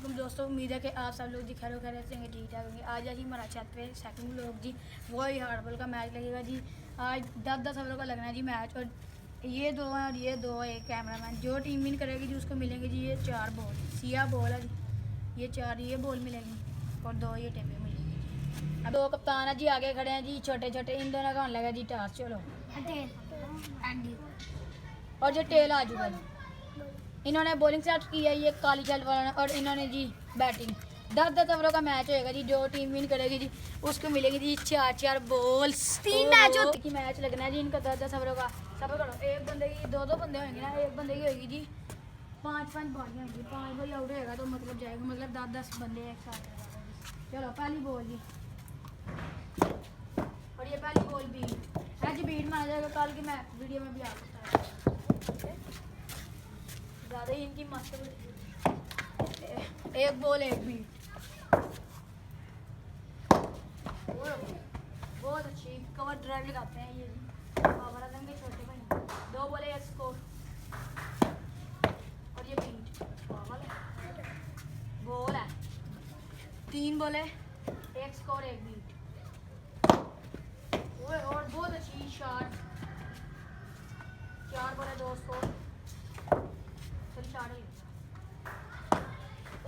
वालेकुम दोस्तों, उम्मीद है कि आप सब लोग जी खैर खैरियत से ठीक ठाक होंगे। आज जी हमारा छत पे सेकंड लोग जी वही हार्डबॉल का मैच लगेगा जी। आज 10-10 ओवर का लगना है जी मैच। और ये दो हैं और ये दो है एक कैमरामैन। जो टीम विन करेगी जी उसको मिलेंगे जी ये 4 बॉल। सिया बॉल है जी, ये 4 ये बॉल मिलेंगी और 2 ये टेबे मिलेंगी जी। अब 2 कप्तान है जी आगे खड़े हैं जी, छोटे छोटे। इन दोनों का लगा जी टास। चलो और जो टेल आ चुका जी। इन्होंने बॉलिंग सेट की है ये काली शर्ट वाला ने, और इन्होंने जी बैटिंग। 10-10 ओवरों का मैच होएगा जी। जो टीम विन करेगी जी उसको मिलेगी जी 4-4 बॉल्स। 3 मैच लगना है जी इनका 10-10 ओवरों का। सब करो, एक बंदे की 2-2 बंदे होंगे ना, एक बंदे की होगी जी 5-5 बालियाँ होंगी। 5 बारी आउट होएगा तो मतलब जाएगा, मतलब 10-10 बंदे एक साथ। चलो पहली बॉल जी, और ये पहली बॉल बीट है जी। बीट माना जाएगा, कल की मैं वीडियो में भी आ सकता है। ज़्यादा ही इनकी मस्त। एक बॉल एक बीट, बहुत अच्छी कवर ड्राइव लगाते हैं ये बाबर आजम के छोटे भाई। 2 बॉले एक स्कोर और ये बीट बॉल है। 3 बॉले एक स्कोर एक बीट। और बहुत अच्छी शॉट। 4 बॉले 2 स्कोर। चल शॉट ही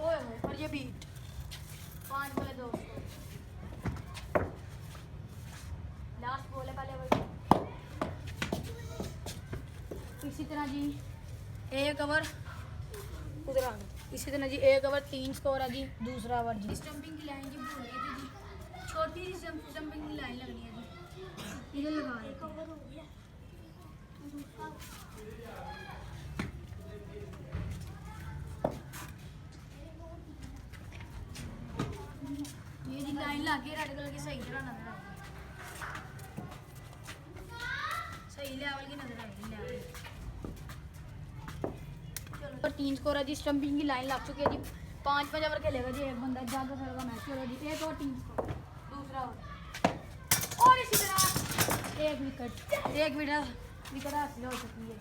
और ये बीट। 5 बॉले 2 स्कोर। लास्ट बॉल है पहले वही। इसी तरह जी एक ओवर उधर आ गया। इसी तरह जी एक ओवर 3 स्कोर है जी। दूसरा ओवर जी स्टंपिंग की लाइन जी भूल गई थी जी। छोटी सी स्टंपिंग की लाइन लगनी है जी, इधर लगा रहे थे। ये जी लाइन लग गई रेड कलर की, सही तरह नजर आ गई, सही लेवल की नजर आएगी लेवल। चलो 3 स्कोर है जी। स्टंपिंग की लाइन लग चुकी है जी। 5-5 ओवर खेलेगा जी एक बंदा। 10-10 ओवर का मैच। चलो जी एक और 3 स्कोर। दूसरा ओवर और इसी तरह एक विकेट हासिल हो चुकी है।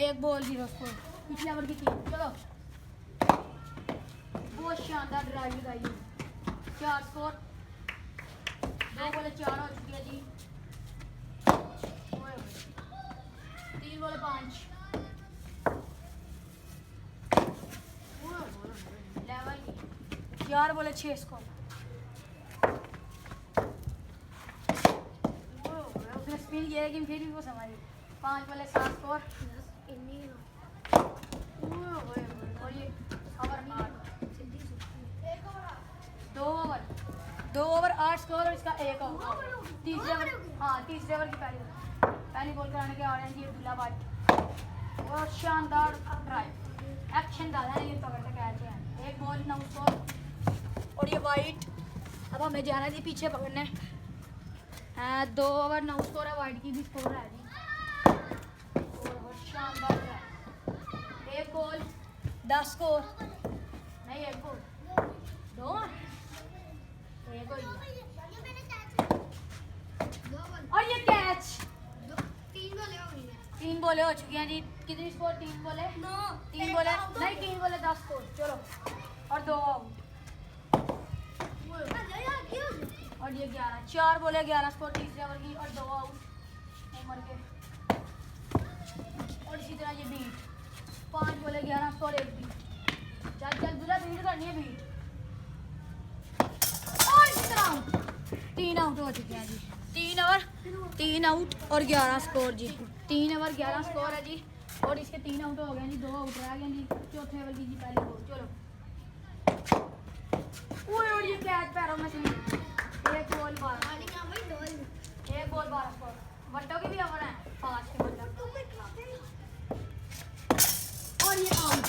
एक बॉल 0 स्कोर। पिछले ओवर की 3। चलो बहुत शानदार ड्राइव लगाई है। 4 स्कोर। 2 बॉले 4 हो चुकी है जी। 3 बॉले 5 लेवल की। 4 बॉले 6 स्कोर। उसने स्पिन किया लेकिन फिर भी वो संभाली। 5 बॉले 7 स्कोर। और ये ओवर 8। 2 ओवर 8 स्कोर और इसका 1 ओवर। तीसरे ओवर की पहली बॉल कराने के आ रहे हैं जी अब्दुल्ला भाई। और शानदार ड्राइव एक्शन डाला है ये पकड़ते कैच है। 1 बॉल 9 स्कोर और ये वाइट। अब हमें जाना थी पीछे पकड़ने। 2 ओवर 9 स्कोर है। वाइट की भी स्कोर है जी। और शानदार ड्राइव। 1 ball 10 score. नहीं 1 बॉल 2 1 और ये कैच। 3 बॉले हो चुकी हैं जी। कितनी स्कोर? 3 बॉले 3 बॉले नहीं 3 बॉले 10 स्कोर। चलो और 2 आउट और ये 11। 4 बॉले 11 स्कोर तीसरे ओवर की और 2 आउट उमर के। और इसी तरह ये बीट। 5 बॉले 11 स्कोर 1 बीट। चल दूसरा बीट करनी है बीट। और इसी तरह 3 आउट हो चुके हैं जी। 3 ओवर 3 आउट और 11 स्कोर जी। 3 ओवर 11 स्कोर है जी। और इसके 3 आउट हो गए जी। 2 आउट रह गए जी। चौथे ओवर की जी पहली बॉल। चलो और ये कैच पैरों में से 1 बॉल 12। 1 ball 12 score. बट्टों की भी ओवर है 5 के मतलब। और ये आउट।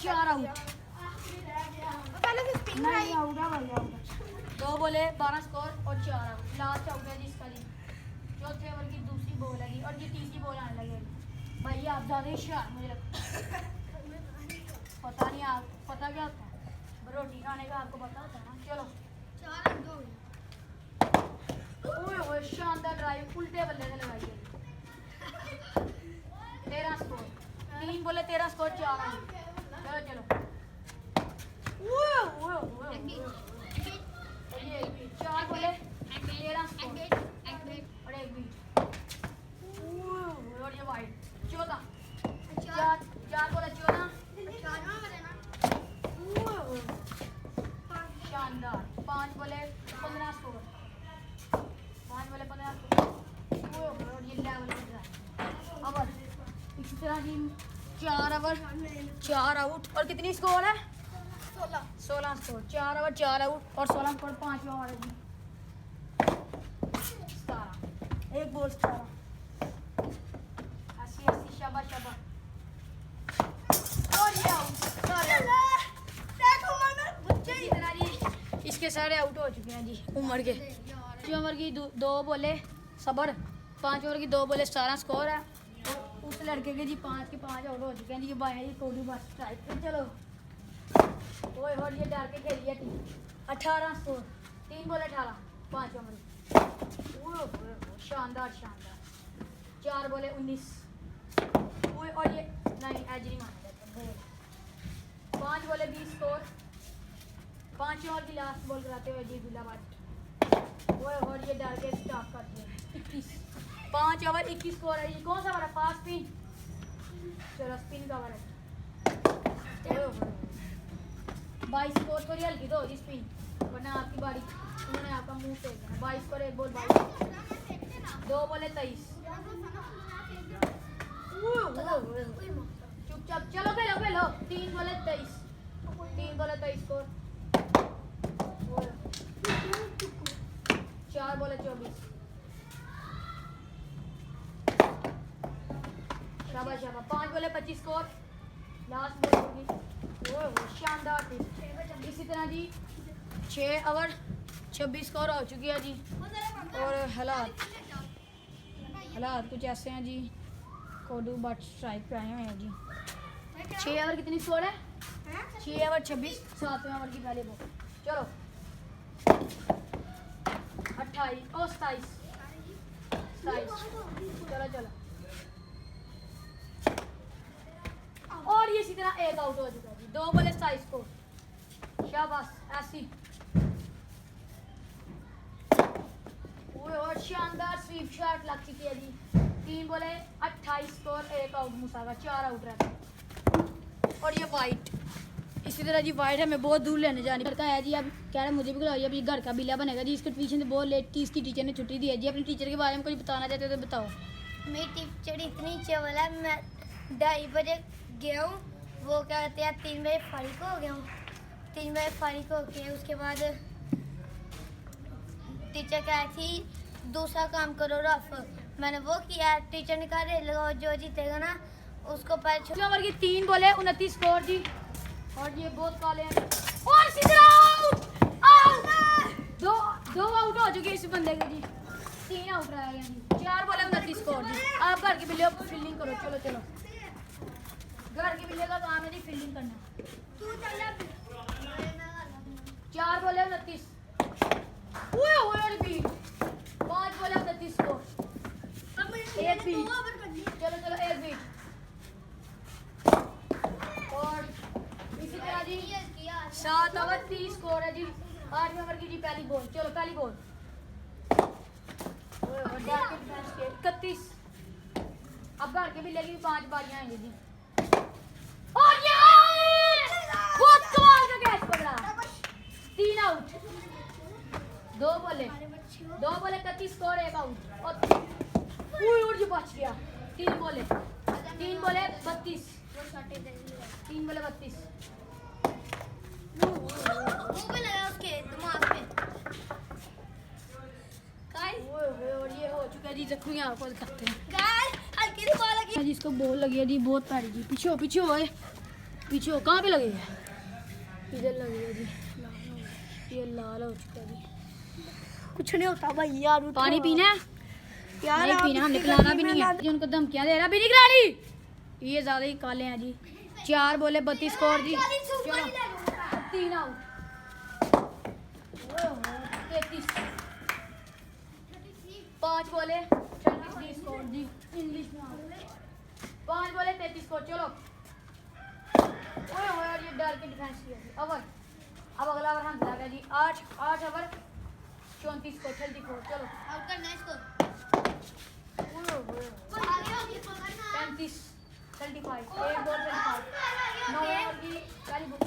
4 आउट। नहीं आउट है भाई आउट। 2 बॉले 12 स्कोर और 4 आउट। लास्ट आउट है जी इसका जी। चौथे ओवर की दूसरी बॉल है जी। और ये तीसरी बॉल आने लगेगी। भाई आप ज़्यादा ही शान मुझे लगता पता नहीं। आप पता क्या होता है रोटी खाने का, आपको पता होता है ना। चलो शानदार ड्राइव उल्टे बल्ले से लगाई है। बोले 13 स्कोर 4 आउट। चलो चलो ये 4 बोले 13 स्कोर और 1 बीट और ये वाइट 14 4 बोले 14 शानदार 5 बोले 15 स्कोर 5 बोले 15 स्कोर और ये लेवल ओवर। इसी तरह जी 4 ओवर 4 आउट और कितनी स्कोर है 16 स्कोर 4 ओवर 4 आउट और 16 स्कोर 5 ओवर है जी 17 एक बॉल 17 80 80 शाबाश शाबाश और ये आउट सारे इसी तरह जी इसके सारे आउट हो चुके हैं जी उमर के 5 ओवर की 2 बोले सबर 5 ओवर की 2 बोले 17 स्कोर है। उस लड़के के जी 5 के 5 आउट हो चुके हैं जी भाई जी कोडी बस स्ट्राइक पे चलो ओए और ये डर के खेलिए टीम 18 स्कोर 3 बोले 18 5 ओवर शानदार शानदार 4 बोले 19 ओए और ये नहीं एज नहीं माना जाता 5 बोले 20 स्कोर 5 ओवर की लास्ट बॉल कराते हुए जी दुल्ला बाट ओए और ये डर के स्टॉप करते हैं 21 5 ओवर 21 स्कोर है ये कौन सा वाला फास्ट स्पिन चलो स्पिन का वाला 22 स्कोर थोड़ी हल्की तो होगी स्पिन वरना आपकी बारी उन्होंने आपका मुंह फेंक देना 22 स्कोर एक बॉल 22 2 बोले 23 चुपचाप चलो खेलो खेलो 3 बोले 23 3 बोले 23 स्कोर 4 बोले 24 शाबाश शाबाश 5 बोले 25 स्कोर लास्ट बॉल होगी ओह शानदार थी। इसी तरह जी 6 ओवर 26 स्कोर हो चुकी है जी और हालात कुछ ऐसे हैं जी कोडू बट स्ट्राइक पे आए हुए हैं जी 6 ओवर कितनी स्कोर है 6 ओवर 26 7वें ओवर की पहले बॉल चलो 28 और 27 चलो चलो और ये इसी तरह एक आउट हो चुका है 2 बोले 27 को शाबाश ऐसी और शानदार स्वीप शॉट लग चुकी है जी 3 बोले 28 स्कोर 1 आउट मूसा का 4 आउट रहता और ये वाइट इसी तरह जी वाइट है मैं बहुत दूर लेने जानी घर का है जी अब कह रहे मुझे भी खिलाइए अभी घर का बिल्ला बनेगा जी इसके ट्यूशन से बहुत लेट थी इसकी टीचर ने छुट्टी दी है जी अपनी टीचर के बारे में कुछ बताना चाहते हो तो बताओ। मेरी टीचर इतनी चवल है मैं 2:30 बजे गया हूँ वो क्या कहते हैं 3 बजे फारिग हो गया हूँ 3 बजे फारिग हो के उसके बाद टीचर कह थी दूसरा काम करो रफ मैंने वो किया टीचर ने कहा रेल लगाओ जो जीतेगा ना उसको पैर ओवर की 3 बोले 29 स्कोर जी और ये बहुत काले हैं और सीधा आउट दो आउट हो चुके इस बंदे के जी 3 आउट रह गए जी 4 बोले 29 स्कोर जी आप घर के बिल्ले फील्डिंग करो चलो चलो घर के बिल्ले का काम है जी फील्डिंग करना 4 बोले 29 ओए ओए रिपीट 5 बोले 29 स्कोर एक बीट चलो चलो एक बीट और इसी तरह जी 7 ओवर 30 स्कोर है जी 8वें ओवर की जी पहली बॉल चलो पहली बॉल 31 अब घर के भी लेगी 5 बारियां आएंगी जी और ये बहुत कमाल का कैच पकड़ा 3 आउट 2 बोले 31 स्कोर 1 आउट और उड़ जो बच गया 3 बोले 32 3 बोले 32 उसके दिमाग में और ये हो चुका है जी जख्मी आपको दिखाते हैं हल्की सी बॉल लगी जी इसको बॉल लगी है जी बहुत प्यारी जी पीछे हो कहाँ पे लगी है इधर लगी है जी ये लाल हो चुका है जी कुछ नहीं होता भाई यार पानी पीना है यार नहीं पीना हम निकलाना भी नहीं है जी उनको धमकियां दे रहा भी निकलानी ये ज्यादा ही काले हैं जी 4 बोले 32 स्कोर जी चलो 3 आउट 33 5 बोले 36 स्कोर जी इंग्लिश में 5 बोले 33 स्कोर चलो ओए ओए और ये डर के डिफेंस किया जी ओवर। अब अगला ओवर हम लगा जी 8 ओवर 34 को 34 चलो आउट करना है इसको। ओए ओए आगे होगी पकड़ना। 35 35 एक बॉल 35 9 ओवर की पहली बॉल।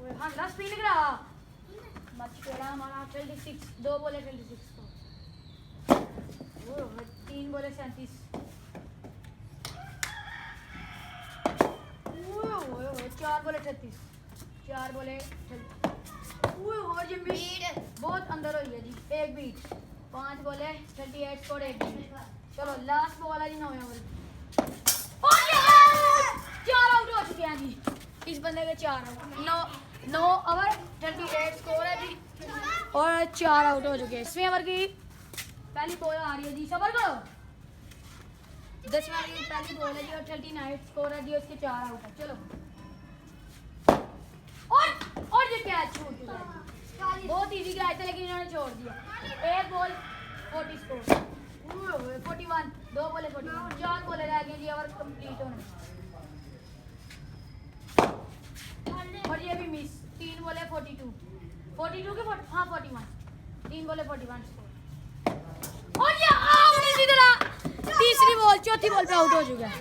ओए हां लास्ट स्पिन करा मच केड़ा हमारा 26 दो बॉले 26 को। ओए ओए 3 बॉले 37 4 बोले 36 4 बोले 36 और ये बीट बहुत अंदर हुई है जी एक बीट 5 बोले 38 स्कोर एक बीट। चलो लास्ट बॉल है जी 9 ओवर 4 आउट हो चुके हैं जी इस बंदे के 4 आउट 9 ओवर 38 स्कोर है जी और 4 आउट हो चुके हैं। 10वें ओवर की पहली बॉल आ रही है जी सबर करो 10वें ओवर की पहली बॉल है जी और 39 स्कोर है जी उसके 4 आउट है। चलो और ये कैच छूट गया बहुत इजी कैच था लेकिन इन्होंने छोड़ दिया। एक बॉल 40 स्कोर 41 दो बॉले 41 4 बॉले रह गए जी ओवर कंप्लीट होने और ये भी मिस 3 बॉले 42 के हाँ 41 3 बॉले 41 स्कोर और ये आउट इसी तरह तीसरी बॉल चौथी बॉल पे आउट हो चुका है।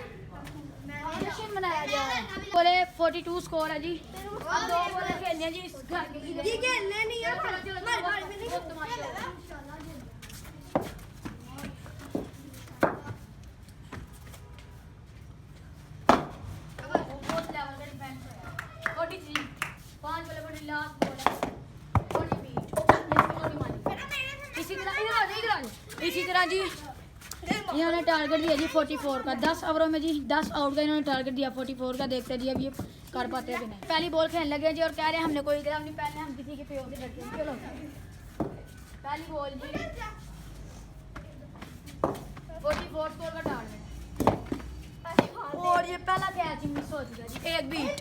जश्न मनाया जा रहा है बोले 42 स्कोर है जी अब 2 बॉल खेलने हैं जी इस घर के लिए ये खेलने नहीं है चलो चलो हमारे बारे में नहीं बहुत तमाशा है। बहुत लेवल का डिफेंस है 43 5 बॉल पर लास्ट बॉल है 40 बीट इसी तरह इसी तरह जी इन्होंने टारगेट दिया जी 44 का 10 ओवरों में जी 10 आउट का इन्होंने टारगेट दिया 44 का देखते जी अब ये कर पाते हैं कि नहीं। पहली बॉल खेलने लगे जी और कह रहे हैं हमने कोई ग्राउंड नहीं पहले हम किसी के पेड़ से डरते हैं। चलो पहली बॉल जी 44 स्कोर का टारगेट और ये पहला कैच ही मिस हो चुका जी एक बीट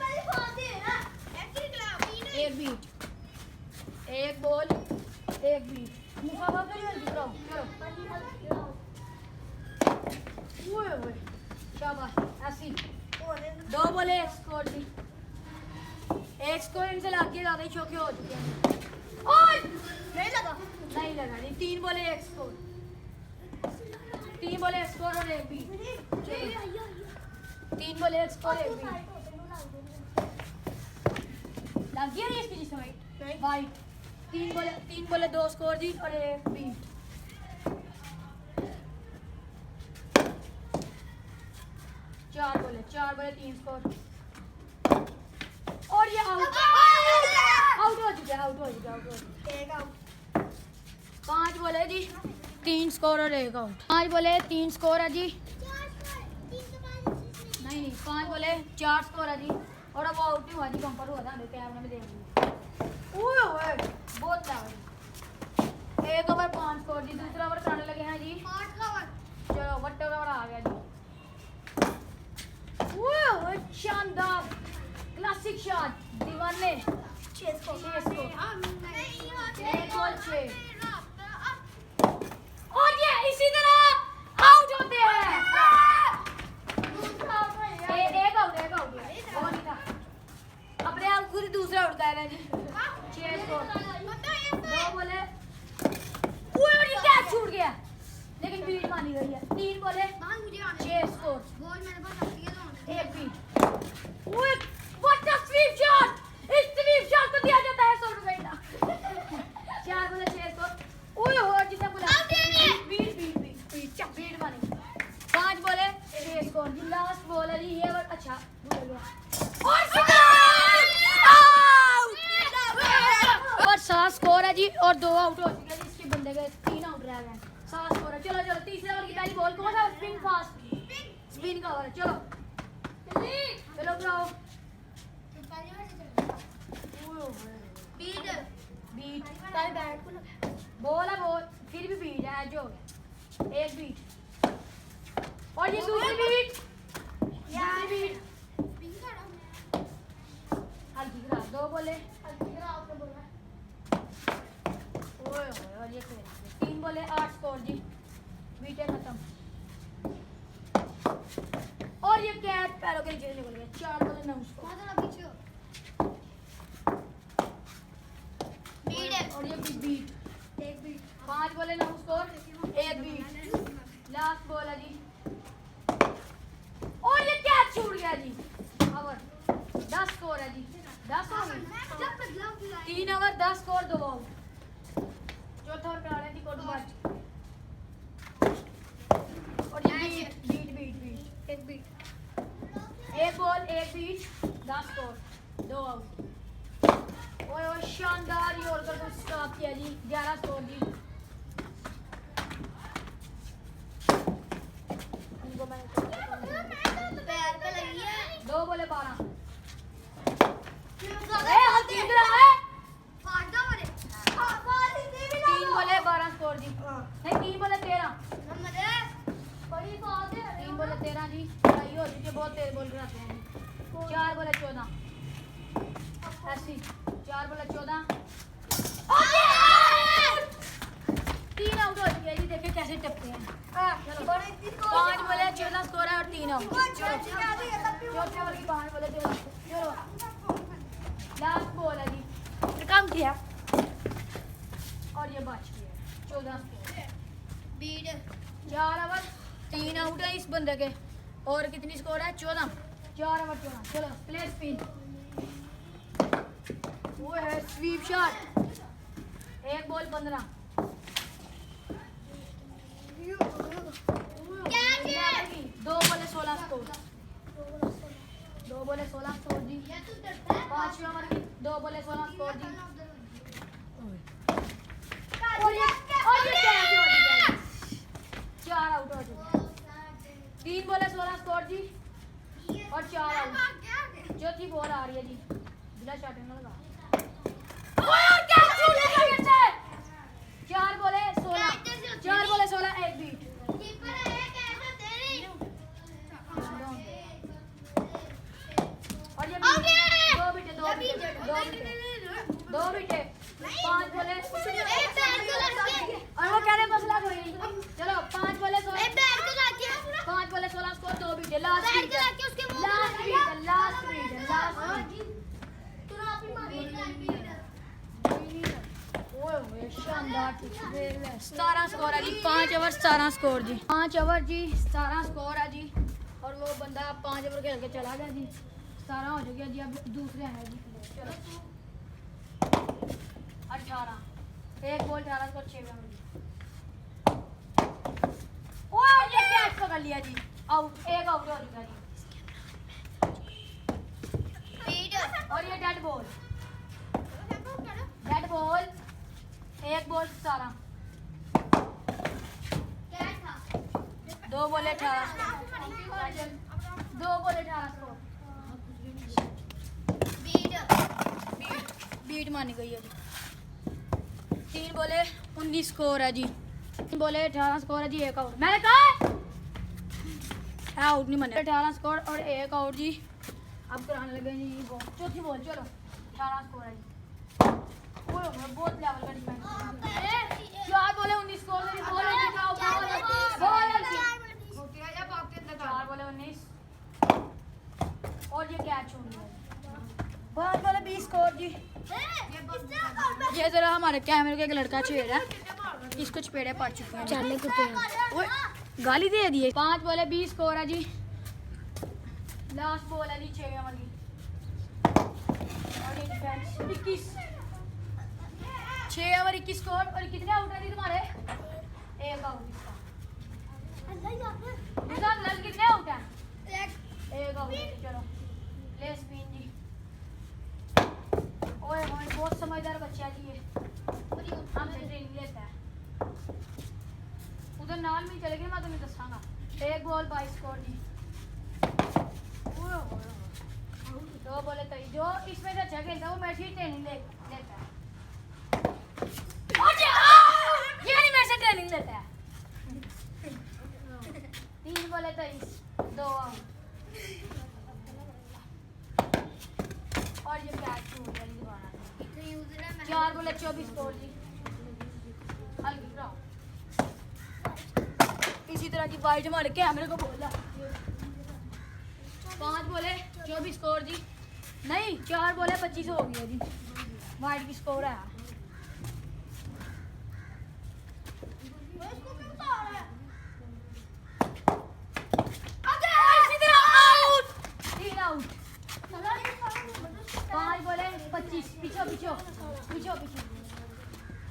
एक बॉल एक बीट मुकाबला करिए चलो शाबाश ऐसी 2 बोले एक स्कोर जी एक स्कोर इनसे लाके ज्यादा ही चौके हो चुके हैं और नहीं लगा जी 3 बोले एक स्कोर 3 बोले एक स्कोर और एक बीट 3 बोले एक स्कोर एक बीट लग गया नहीं इसकी जिसमें वाइट 3 बोले 2 स्कोर जी और एक बीट 4 बोले 3 स्कोर और ये आउट हो चुका 5 बोले जी 3 स्कोर और एक आउट 5 बोले 3 स्कोर है जी नहीं 5 बोले 4 स्कोर है जी और अब आउट नहीं हुआ जी बम्पर हुआ था कैमरे में देख लीजिए बहुत लाभ एक ओवर 5 स्कोर जी दूसरा ओवर कराने लगे हैं जी चलो वट्टे ओवर आ गया जी शानदार क्लासिक शॉट दीवाने 6 स्कोर और ये इसी तरह आउट होते हैं एक आउट और नहीं था अपने आप खुद दूसरा आउट कर रहे हैं जी 6 स्कोर 2 बोले और ये कैच छूट गया लेकिन बीट मानी गई है 3 बोले 6 स्कोर एक बीट व्हाट अ स्वीप शॉट इस स्वीप शॉट को दिया जाता है 100 रुपए का 4 बोले 6 स्कोर ओए हो जितना बोला बीट मानी 5 बोले 6 स्कोर जी लास्ट बॉल है जी ये और अच्छा भूल गया और और 7 स्कोर है जी और 2 आउट हो चुके हैं जी इसके बंदे के 3 आउट रह गए 7 स्कोर है चलो तीसरे ओवर की पहली बॉल कौन सा स्पिन फास्ट स्पिन का ओवर चलो कराओ बीट बॉल है बॉल फिर भी बीट है जो एक बीट और ये दूसरी बीट हल्की करा 2 बोले ओए और ये 3 बोले 8 स्कोर जी बीटे खत्म और और ये कैच पैरों के नीचे से निकल गया। 4 बोले 9 स्कोर। और ये बीट 5 बोले 9 स्कोर 1 बीट। लास्ट बॉल है जी और ये कैच छूट गया जी। ओवर 10 स्कोर है जी। 10 हो गए 3 ओवर 10 स्कोर 2 आउट। चौथा ओवर करा रहे थी कोट बात और ये बीट एक बीट 1 बॉल 1 बीट 10 स्कोर 2 आउट। ओए शानदार ये और कर स्टॉप किया जी। 11 स्कोर जी। इनको मैंने पैर पे लगी है 2 बोले 12। हम जीत रहा है। 3 बोले 12 स्कोर जी। नहीं 3 बोले 13। 3 बोले 13 जी। लड़ाई हो चुकी है बहुत तेज बोल रहे हैं। 4 बोले 14 ऐसी 4 बोले 14 3 आउट हो चुके हैं जी। देखिए कैसे टपके हैं। 5 बोले 14 स्कोर है और 3 आउट। चौथे ओवर की 5 बोले 14। चलो लास्ट बॉल है जी। काम किया और ये बच गया 14 स्कोर। 4 ओवर 3 आउट है इस बंदे के और कितनी स्कोर है 14। 4 ओवर 14। चलो प्ले स्पिन वो है स्वीप शॉट 1 बॉल 15। 2 बोले 16 स्कोर। 2 बोले 16 स्कोर जी। 5वें ओवर की 2 बोले 16 स्कोर जी। और ये कैच हो गया। 4 आउट हो चुके। 3 बोले 16 स्कोर जी और 4 आउट। चौथी बॉल आ रही है जी। बिना शॉट में लगा। और कैच छूट गया फिर से। 4 बोले 16 4 बोले 16 1 बीट। और ये 2 बीटे 2 बीटे 5 बोले और वो कह रहे मसला कोई नहीं। चलो 5 बोले 16 5 बोले 16 स्कोर 2 बीटे। लास्ट बीट शानदार 17 स्कोर है जी। 5 ओवर 17 स्कोर जी। 5 ओवर जी 17 स्कोर है जी। और वो बंदा 5 ओवर खेल के चला गया जी। 17 हो चुके जी। अब दूसरे हैं जी। चलो 18 1 बॉल 18 स्कोर 6 ओवर जी। और ये कैच पकड़ लिया जी। आउट 1 आउट हो चुका जी। और ये डेड बॉल 1 बॉल 17 2 बोले 18 2 बोले 18 स्कोर। बीट मानी गई है जी। 3 बोले 19 स्कोर है जी। 3 बोले 18 स्कोर है जी। 1 आउट मैंने कहा आउट नहीं माने। 18 स्कोर और 1 आउट जी। अब कराने लगे जी वो चौथी बॉल। चलो 18 स्कोर है जी। बहुत लेवल का डिफेंस। 4 बोले 19 स्कोर से बॉल बॉल 4 बोले 19 और ये कैच हो गया। 5 बोले 20 स्कोर जी। ये जरा हमारे कैमरे का एक लड़का छेड़ है। इसको चपेड़े पड़ चुके हैं। चलने कुत्ते गाली दे दी। 5 बोले 20 स्कोर है जी। लास्ट बॉल है जी 6 ओवर की। और ये डिफेंस 21 6 ओवर 21 स्कोर। और कितने आउट है जी तुम्हारे 1 आउट। इसका लल कितने आउट है 1 आउट। चलो प्ले स्पिन जी। ओए ओए बहुत समझदार बच्चा जी ये। हमसे ट्रेनिंग लेता है। उधर नाल में चले गए मैं तुम्हें दसांगा। 1 बॉल 22 स्कोर जी। 2 बोले तो जो इसमें से अच्छा खेलता है वो मैच ही ट्रेनिंग लेता है। ये नहीं मेरे से ट्रेनिंग लेता है। 3 बोले 23 2 आउट। और ये कैच छूट गया जी दोबारा। 4 बोले 24 स्कोर जी। हल्की ड्रॉप। इसी तरह की वाइट हमारे कैमरे को बोला बोले 24 स्कोर जी, नहीं 4 बोले 25 हो गया जी। वाइट की स्कोर है। तीन आउट। 5 बोले 25, पीछो पीछो पीछो पीछो।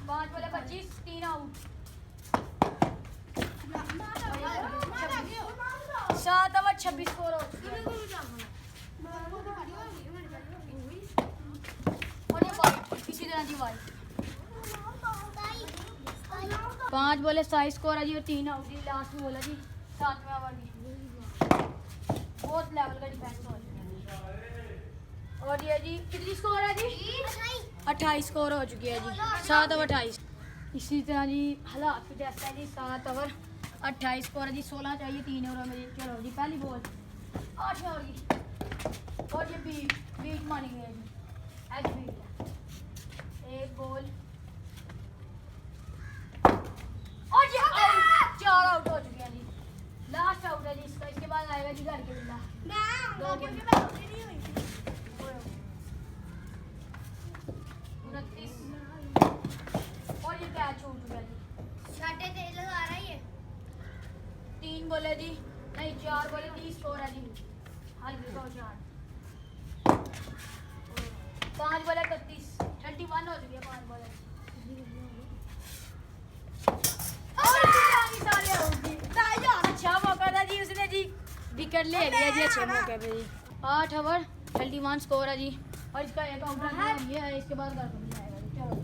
5 बोले 25, 3 आउट। 7 ओवर 26 स्कोर हो चुके हैं। और ये वाइट, इसी तरह जी वाइट। 5 बोले 27 स्कोर है जी और 3 आउट जी। लास्ट में बोला जी 7वें ओवर की। बहुत लेवल का डिफेंस हो चुका है। और ये जी कितनी स्कोर है जी? 28 स्कोर हो चुकी है जी। 7 ओवर 28। इसी तरह जी हालात की टेस्ट है जी। 7 ओवर 28 स्कोर है जी। 16 चाहिए 3 ओवर में जी। चलो जी पहली बॉल 8 ओवर की। और ये बीट मानी गई है जी। एच बीट है। एक बॉल और ये 4 आउट हो चुके हैं जी। लास्ट आउट है जी इसका। इसके बाद आएगा जी घर के बिल्ला। 29 और ये कैच छूट चुका है जी। 3 बोले जी, नहीं 4 बोले 30 स्कोर है जी। हल्के का 4। 5 बोले 31, 31 हो चुकी है 5 बोले। अच्छा मौका था जी, उसने जी विकेट ले लिया जी अच्छे मौके पे जी। 8 ओवर 31 स्कोर है जी। और इसका एक आउट रन ये है। इसके बाद घर को जाएगा जी। चलो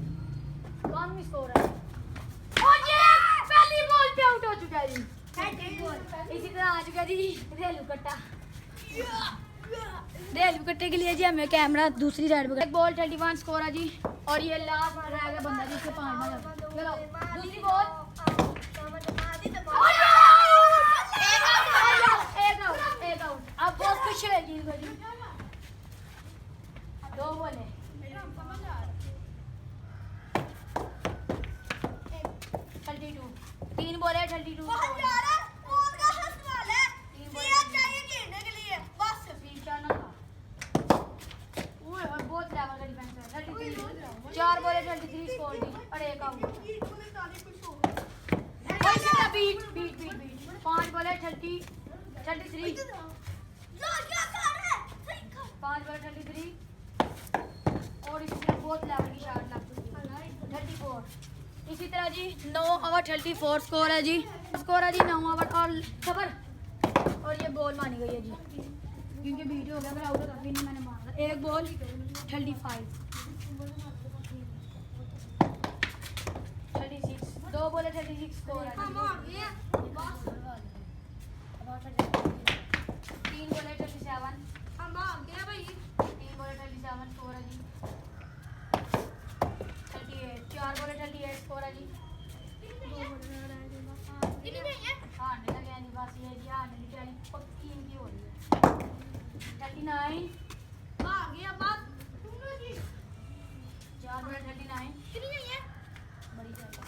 कम ही स्कोर है और ये पहली बॉल पे आउट हो चुका है जी। इसी तरह आ चुका जी रेलू कट्टा। रेलू कट्टे के लिए जी हमें कैमरा दूसरी साइड पे। एक बॉल 31 स्कोर है जी। और ये लास्ट रह गया बंदा जी, इसके 5 मार। चलो दूसरी बॉल एक आउट। अब बहुत खुश है जी। 2 बॉल है 32। 3 बॉल है 32। बहुत लेवल का डिफेंस है। 33 4 बॉल है 33 स्कोर जी और एक आउट। बीट बीट बीट बीट 5 बॉल है 33 5 बॉल 33 और इसमें बहुत लेवल की शॉट लग चुकी है 34। इसी तरह जी 9 ओवर 34 स्कोर है जी। स्कोर है जी 9 ओवर और खबर। और ये बॉल मानी गई है जी क्योंकि बीट हो गया। फिर आउट तभी नहीं मैंने मारा। एक बॉल 35 36 2 बॉल 36 स्कोर है। 3 बॉल 37 3 बॉल 37 स्कोर है जी। 38 4 बॉल 38 स्कोर है जी। हारने लगे हैं जी बस ये जी। हारने की तैयारी पक्की इनकी हो रही है। 39 4 बॉल 39 बड़ी चाहिए।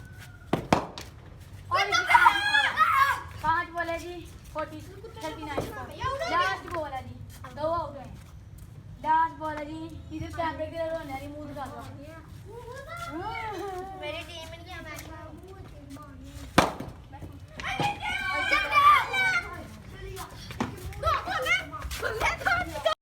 और 5 बॉल है जी 39 लास्ट बॉल है जी। 2 आउट है। लास्ट बॉल है जी। इधर कैमरे के रोने वाली मुंह दिखा दो। मेरी टीम में क्या मैच और